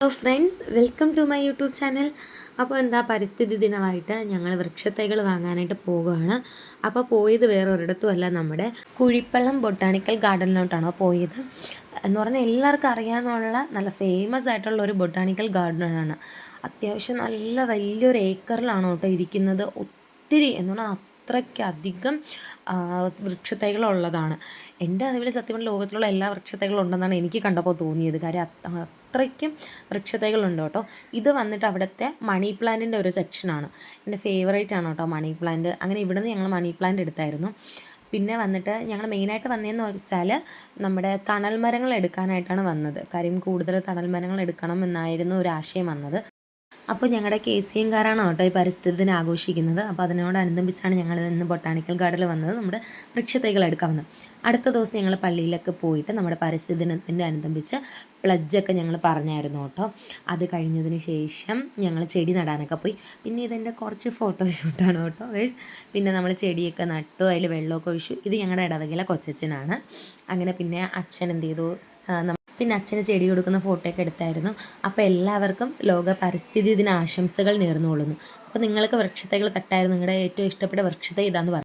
Hello friends, welcome to my YouTube channel. അപ്പോൾ എന്താ പരിസ്ഥിതി ദിനമായിട്ട് ഞങ്ങൾ വൃക്ഷത്തൈകൾ വാങ്ങാനായിട്ട് പോകുകയാണ്. അപ്പോൾ പോയത് വേറെ ഒരിടത്തുമല്ല, നമ്മുടെ കുഴിപ്പള്ളം ബൊട്ടാണിക്കൽ ഗാർഡനിലോട്ടാണ് പോയത്. എന്ന് പറഞ്ഞാൽ എല്ലാവർക്കും അറിയാമെന്നുള്ള നല്ല ഫേമസ് ആയിട്ടുള്ള ഒരു ബൊട്ടാണിക്കൽ ഗാർഡനാണ്. അത്യാവശ്യം നല്ല വലിയൊരു ഏക്കറിലാണ് കേട്ടോ ഇരിക്കുന്നത്. ഒത്തിരി എന്ന് പറഞ്ഞാൽ അത്രയ്ക്കധികം വൃക്ഷത്തൈകളുള്ളതാണ്. എൻ്റെ അറിവിൽ സത്യം പറഞ്ഞാൽ ലോകത്തിലുള്ള എല്ലാ വൃക്ഷത്തൈകളും ഉണ്ടെന്നാണ് എനിക്ക് കണ്ടപ്പോൾ തോന്നിയത്. കാര്യം അത്രയ്ക്കും വൃക്ഷത്തൈകളുണ്ട് കേട്ടോ. ഇത് വന്നിട്ട് അവിടുത്തെ മണി പ്ലാന്റിൻ്റെ ഒരു സെക്ഷനാണ്. എൻ്റെ ഫേവറേറ്റ് ആണ് കേട്ടോ മണി പ്ലാന്റ്. അങ്ങനെ ഇവിടുന്ന് ഞങ്ങൾ മണി പ്ലാന്റ് എടുത്തായിരുന്നു. പിന്നെ വന്നിട്ട് ഞങ്ങൾ മെയിനായിട്ട് വന്നതെന്ന് വെച്ചാൽ നമ്മുടെ തണൽ മരങ്ങൾ എടുക്കാനായിട്ടാണ് വന്നത്. കാര്യം കൂടുതൽ തണൽ മരങ്ങൾ എടുക്കണം എന്നായിരുന്നു ഒരു ആശയം വന്നത്. അപ്പോൾ ഞങ്ങളുടെ KCMകാരാണ് കേട്ടോ ഈ പരിസ്ഥിതി ദിനം ആഘോഷിക്കുന്നത്. അപ്പോൾ അതിനോടനുബന്ധിച്ചാണ് ഞങ്ങൾ ഇന്ന് ബൊട്ടാണിക്കൽ ഗാർഡനിൽ വന്നത്, നമ്മുടെ വൃക്ഷത്തൈകൾ എടുക്കാൻ വന്നത്. അടുത്ത ദിവസം ഞങ്ങൾ പള്ളിയിലൊക്കെ പോയിട്ട് നമ്മുടെ പരിസ്ഥിതി ദിനത്തിൻ്റെ അനുബന്ധിച്ച് പ്ലഡ്ജൊക്കെ ഞങ്ങൾ പറഞ്ഞായിരുന്നു കേട്ടോ. അത് കഴിഞ്ഞതിന് ശേഷം ഞങ്ങൾ ചെടി നടാനൊക്കെ പോയി. പിന്നെ ഇതെൻ്റെ കുറച്ച് ഫോട്ടോഷൂട്ടാണ് കേട്ടോ ഗൈസ്. പിന്നെ നമ്മൾ ചെടിയൊക്കെ നട്ടു, അതിൽ വെള്ളമൊക്കെ ഒഴിച്ചു. ഇത് ഞങ്ങളുടെ ഇടവകയിലെ കൊച്ചച്ഛനാണ്. അങ്ങനെ പിന്നെ അച്ഛൻ എന്ത് ചെയ്തു, പിന്നെ അച്ഛന് ചെടി കൊടുക്കുന്ന ഫോട്ടോയൊക്കെ എടുത്തായിരുന്നു. അപ്പോൾ എല്ലാവർക്കും ലോക പരിസ്ഥിതി ദിന ആശംസകൾ നേർന്നുകൊള്ളുന്നു. അപ്പോൾ നിങ്ങൾക്ക് വൃക്ഷത്തൈകൾ തട്ടായിരുന്നു, നിങ്ങളുടെ ഏറ്റവും ഇഷ്ടപ്പെട്ട വൃക്ഷത്തൈ ഇതാന്ന് പറഞ്ഞു.